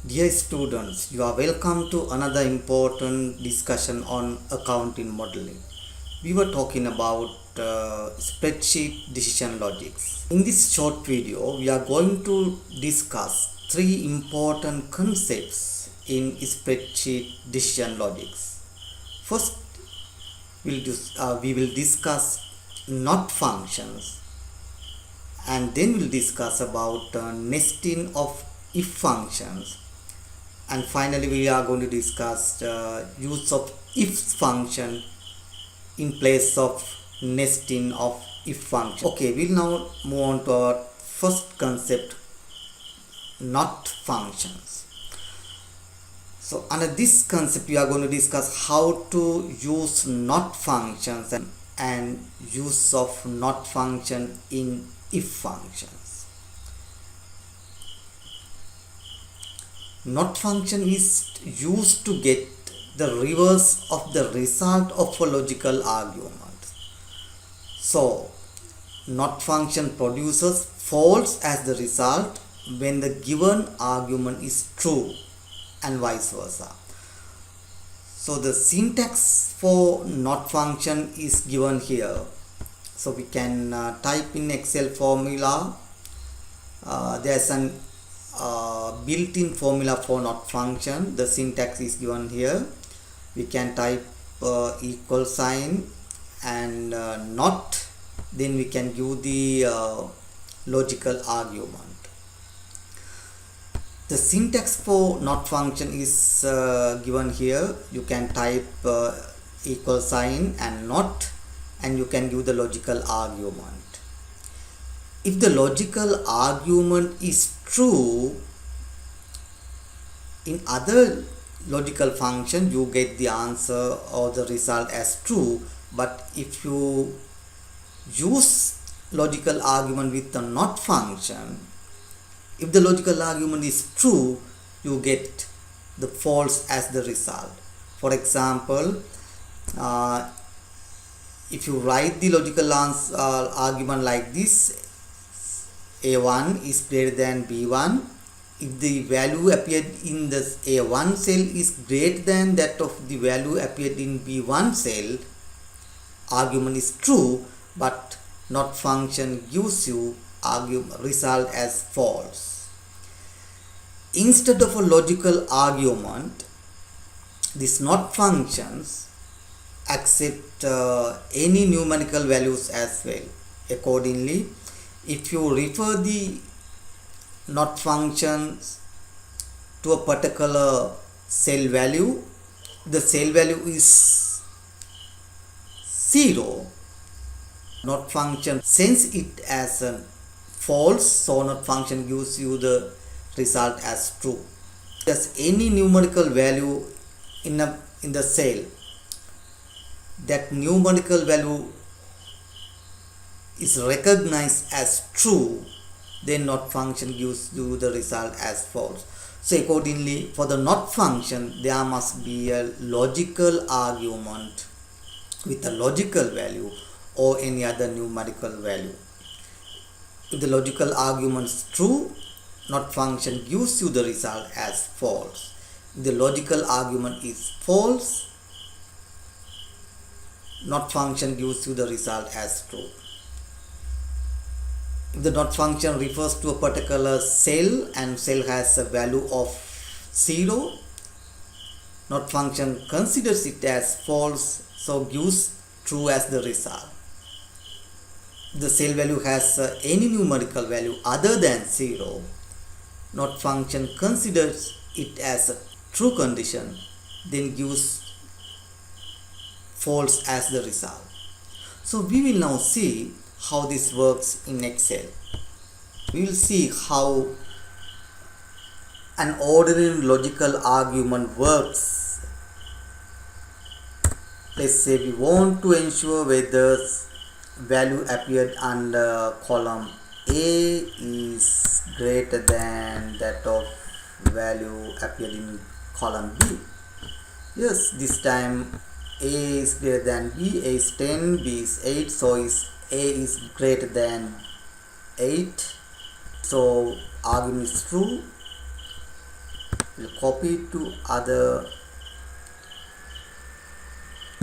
Dear students, you are welcome to another important discussion on accounting modeling. We were talking about spreadsheet decision logics. In this short video, we are going to discuss three important concepts in spreadsheet decision logics. First, we will discuss not functions, and then we'll discuss about nesting of if functions, and finally we are going to discuss use of if function in place of nesting of if function. Okay, we'll now move on to our first concept, not functions. So under this concept we are going to discuss how to use not functions and use of not function in if functions. Not function is used to get the reverse of the result of a logical argument. So not function produces false as the result when the given argument is true and vice versa. So the syntax for not function is given here. So we can type in Excel formula. There's an built-in formula for not function. The syntax is given here. We can type equal sign and not, then we can give the logical argument. The syntax for not function is given here. You can type equal sign and not, and you can give the logical argument. If the logical argument is true, in other logical function you get the answer or the result as true, but if you use logical argument with the not function, if the logical argument is true, you get the false as the result. For example, if you write the logical argument like this, A1 is greater than B1, if the value appeared in the A1 cell is greater than that of the value appeared in B1 cell, argument is true, but not function gives you result as false. Instead of a logical argument, these not functions accept any numerical values as well. Accordingly, if you refer the not functions to a particular cell value, the cell value is 0, not function sends it as a false, so not function gives you the result as true. There's any numerical value in the cell, that numerical value is recognized as true, then not function gives you the result as false. So accordingly, for the not function there must be a logical argument with a logical value or any other numerical value. If the logical argument is true, not function gives you the result as false. If the logical argument is false, not function gives you the result as true. If the not function refers to a particular cell and cell has a value of 0, not function considers it as false, so gives true as the result. If the cell value has any numerical value other than 0, not function considers it as a true condition, then gives false as the result. So we will now see how this works in Excel. We will see how an ordinary logical argument works. Let's say we want to ensure whether value appeared under column A is greater than that of value appeared in column B. Yes, this time A is greater than B, A is 10, B is 8, so A is greater than 8, so argument is true. we'll copy it to other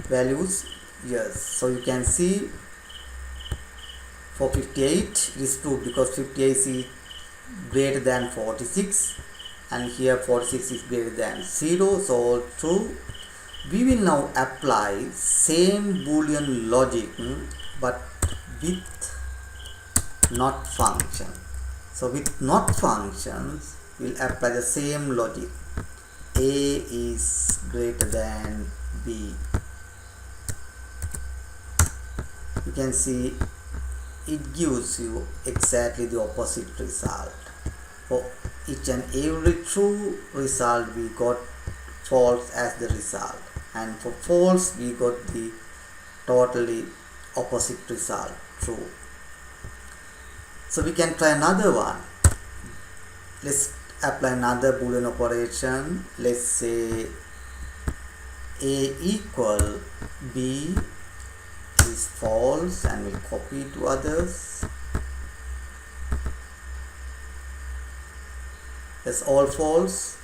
values. Yes, so you can see for 58 it is true because 58 is greater than 46 and here 46 is greater than 0, so all true. We will now apply same boolean logic but with not function. So with not functions we'll apply the same logic. A is greater than B. You can see it gives you exactly the opposite result. For each and every true result we got false as the result, and for false we got the totally opposite result, true. So we can try another one. Let's apply another boolean operation. Let's say A equal B is false and we'll copy to others. That's all false,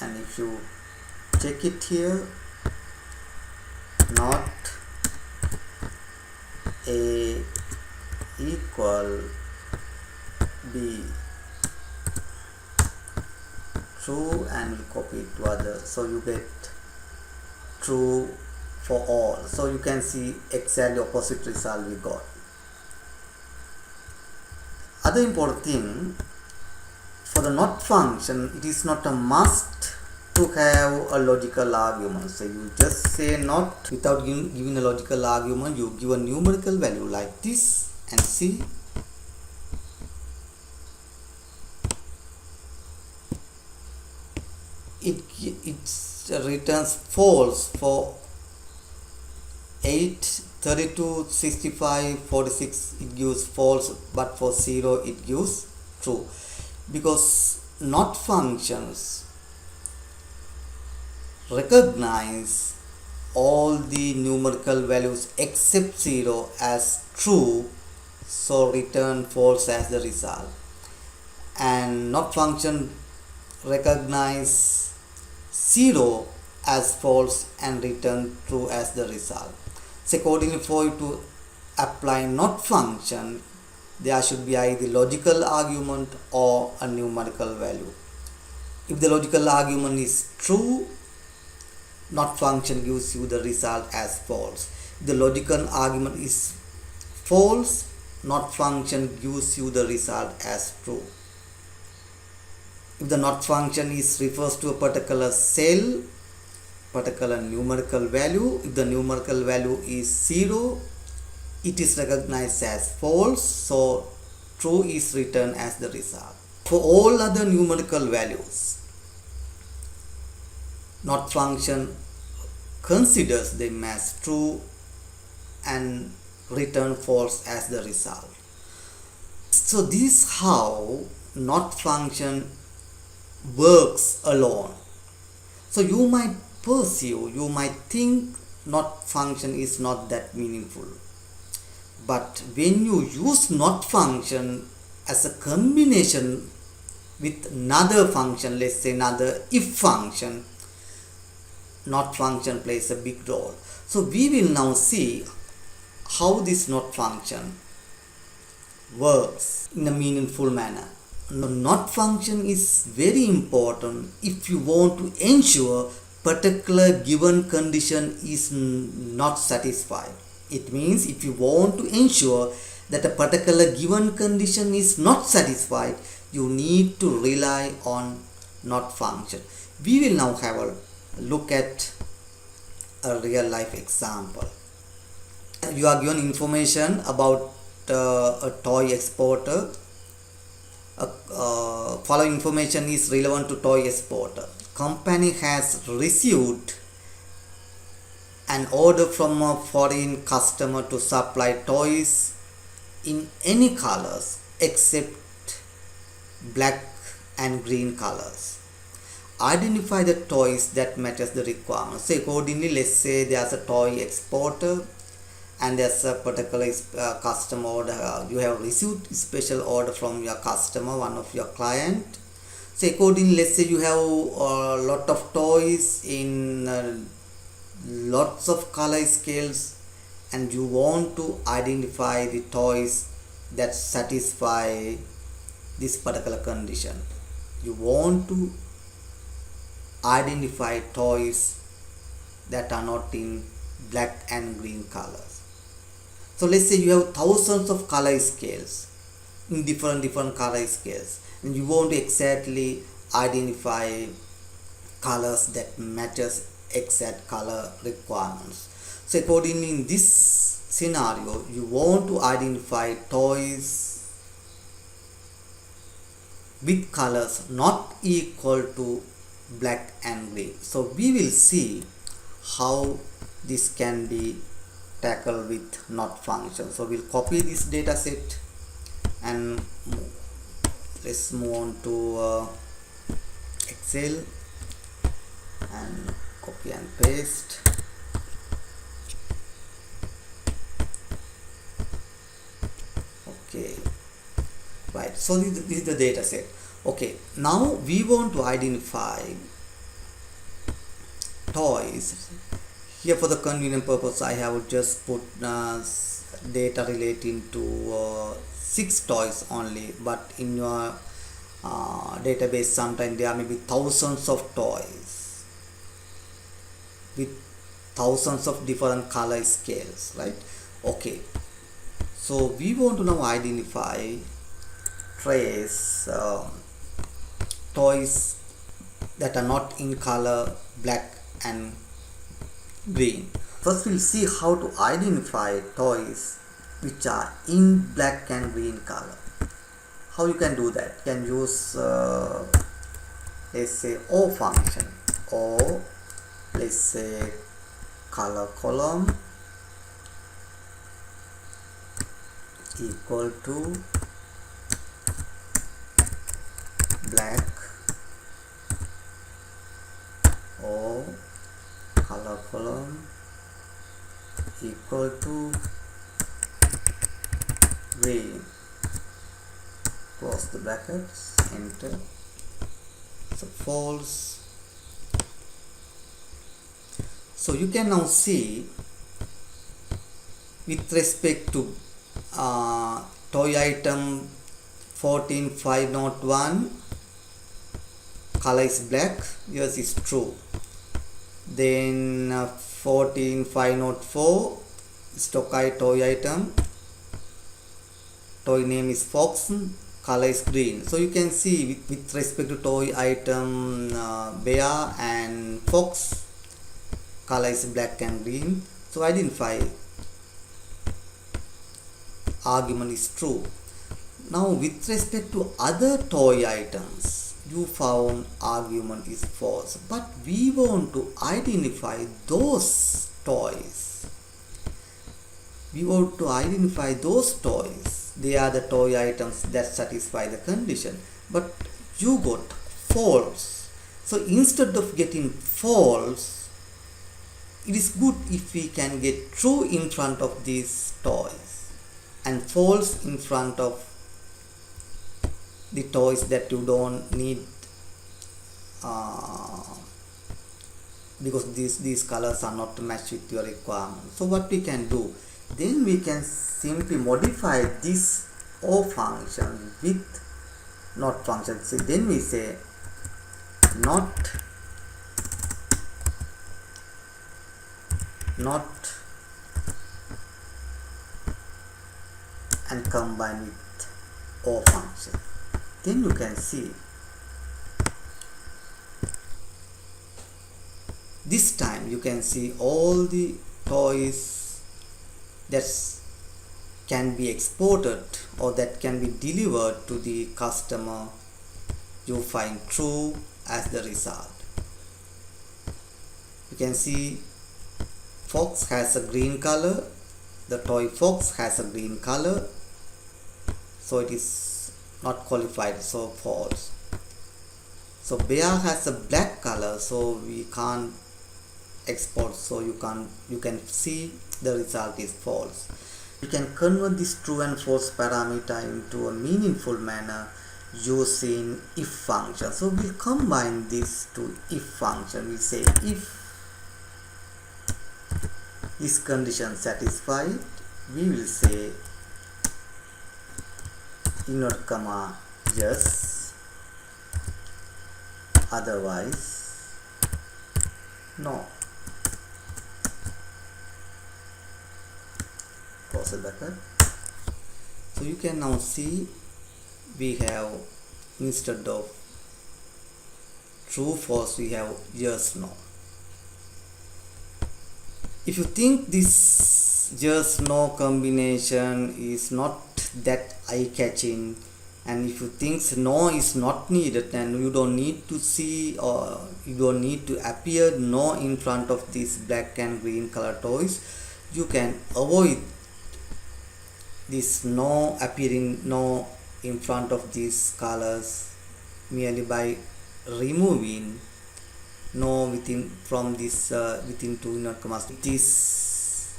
and if you check it here, not A equal B, true, and we'll copy it to others, so you get true for all. So you can see exactly opposite result we got. Other important thing, for the not function, it is not a must to have a logical argument. So you just say not without giving a logical argument. You give a numerical value like this and see it returns false for 8, 32, 65, 46 it gives false, but for 0 it gives true, because not functions recognize all the numerical values except 0 as true, so return false as the result, and not function recognize 0 as false and return true as the result. So accordingly, for you to apply not function, there should be either logical argument or a numerical value. If the logical argument is true, not function gives you the result as false. If the logical argument is false, not function gives you the result as true. If the not function refers to a particular cell, particular numerical value, if the numerical value is 0, it is recognized as false, so true is written as the result. For all other numerical values, not function considers them as true and return false as the result. So this is how not function works alone. So you might think not function is not that meaningful, but when you use not function as a combination with another function, let's say another if function, not function plays a big role. So we will now see how this not function works in a meaningful manner. Not function is very important if you want to ensure particular given condition is not satisfied. It means if you want to ensure that a particular given condition is not satisfied, you need to rely on not function. We will now have a look at a real life example. You are given information about a toy exporter. Following information is relevant to toy exporter. Company has received an order from a foreign customer to supply toys in any colors except black and green colors. Identify the toys that matches the requirements. So accordingly, let's say there's a toy exporter and there's a particular customer order. You have received special order from your customer, one of your client. So accordingly, let's say you have a lot of toys in lots of color scales, and you want to identify the toys that satisfy this particular condition. You want to identify toys that are not in black and green colors. So let's say you have thousands of color scales in different color scales, and you want to exactly identify colors that matches exact color requirements. So accordingly, in this scenario, you want to identify toys with colors not equal to black and green. So we will see how this can be tackled with not function. So we'll copy this data set and let's move on to Excel and copy and paste. Okay, right, so this is the data set. Okay, now we want to identify toys. Here for the convenient purpose, I have just put data relating to 6 toys only, but in your database sometimes there may be thousands of toys with thousands of different color scales, right? Okay, so we want to now identify trace toys that are not in color black and green. First we'll see how to identify toys which are in black and green color. How you can do that? You can use let's say O function, or let's say color column equal to black, or color column equal to green, close the brackets, enter. So false. So you can now see with respect to toy item 14501, color is black, yours is true. Then 14504, stock toy item, toy name is fox, color is green. So you can see with respect to toy item bear and fox, color is black and green. So identify argument is true. Now with respect to other toy items, you found argument is false, but we want to identify those toys. We want to identify those toys. They are the toy items that satisfy the condition, but you got false. So instead of getting false, it is good if we can get true in front of these toys and false in front of the toys that you don't need, because these colors are not matched with your requirement. So what we can do, then we can simply modify this O function with not function. So then we say not and combine with O function. Then you can see this time you can see all the toys that can be exported or that can be delivered to the customer. You find true as the result. You can see fox has a green color, the toy fox has a green color, so it is not qualified, so false. So bear has a black color, so we can't export, so you can see the result is false. We can convert this true and false parameter into a meaningful manner using if function. So we'll combine this to if function. We say if this condition satisfied, we will say inward comma yes, otherwise no. Close the bracket. So you can now see we have, instead of true false, we have yes no. If you think this yes no combination is not that eye-catching, and if you think no is not needed, and you don't need to see, or you don't need to appear no in front of these black and green color toys, you can avoid this no, appearing no in front of these colors, merely by removing no within from this within two inward commas, this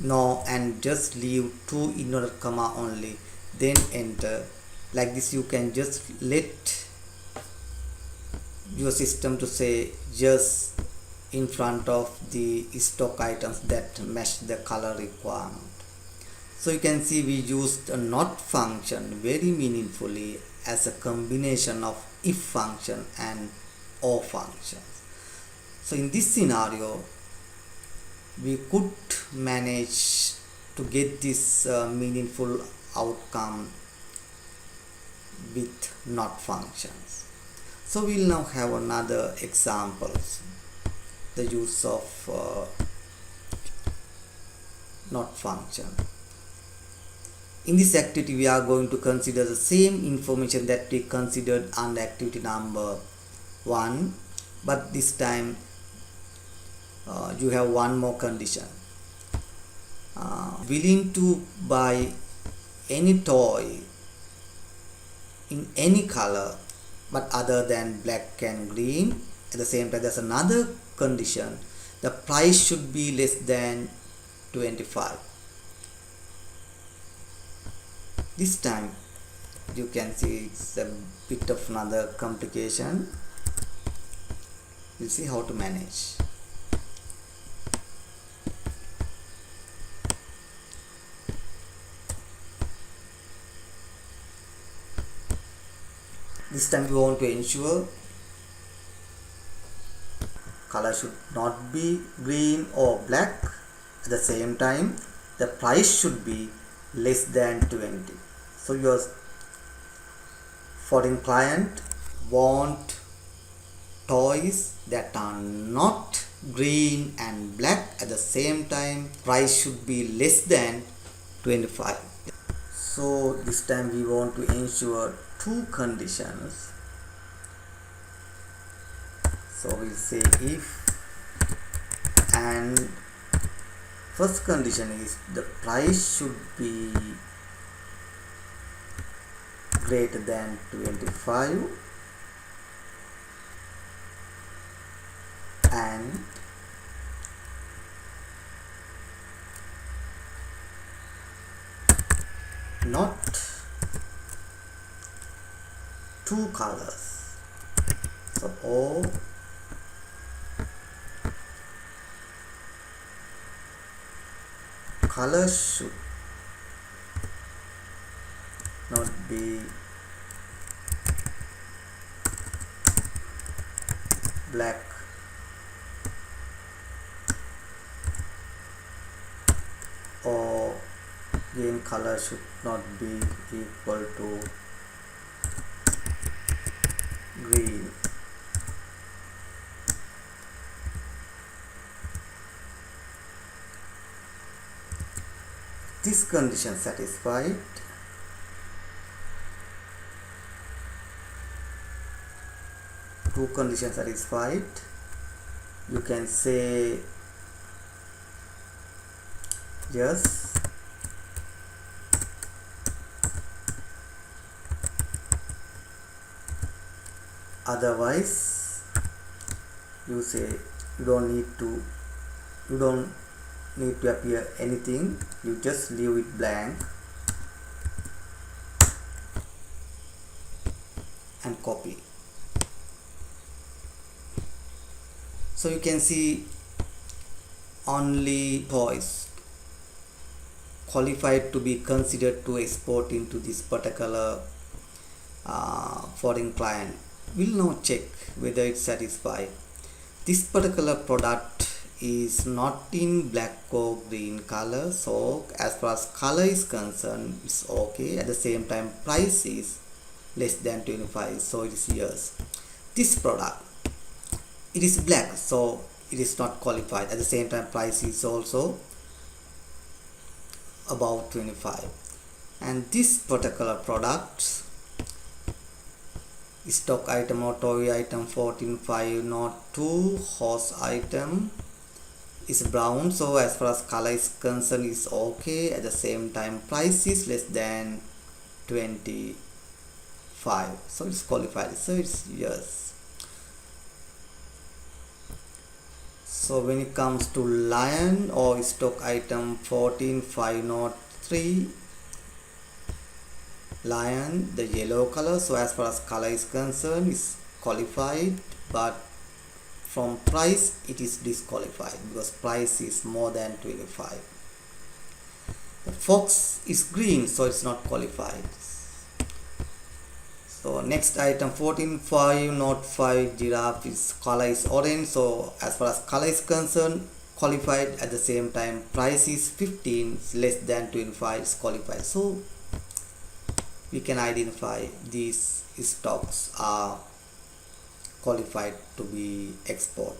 no, and just leave two inward comma only, then enter. Like this you can just let your system to say yes in front of the stock items that match the color requirement. So you can see we used a not function very meaningfully as a combination of if function and or functions. So in this scenario, we could manage to get this meaningful outcome with not functions. So we'll now have another examples, the use of not function. In this activity, we are going to consider the same information that we considered under activity number 1, but this time you have one more condition. Willing to buy any toy in any color but other than black and green. At the same time, there's another condition: the price should be less than 25. This time you can see it's a bit of another complication. We'll see how to manage. This time we want to ensure color should not be green or black. At the same time, the price should be less than 20. So your foreign client want toys that are not green and black. At the same time, price should be less than 25. So this time we want to ensure two conditions. So we'll say if, and first condition is the price should be greater than 25 and not two colors. So all colors should not be black or green color should not be equal to green. This condition satisfied, two conditions satisfied, you can say yes, otherwise you say you don't need to appear anything, you just leave it blank. and copy. So you can see only toys qualified to be considered to export into this particular foreign client. We'll now check whether it's satisfied. This particular product is not in black or green color, so as far as color is concerned, it's okay. At the same time, price is less than 25, so it is yes. This product, it is black, so it is not qualified. At the same time, price is also about 25. And this particular product, stock item or toy item 14502, horse item is brown, so as far as color is concerned is okay. At the same time, price is less than 25, so it's qualified, so it's yes. So when it comes to lion or stock item 14503, lion, the yellow color, so as far as color is concerned is qualified, but from price it is disqualified because price is more than 25. The fox is green, so it's not qualified. So next item 14505, giraffe, is color is orange, so as far as color is concerned qualified. At the same time, price is 15, less than 25 is qualified. So we can identify these stocks are qualified to be exported.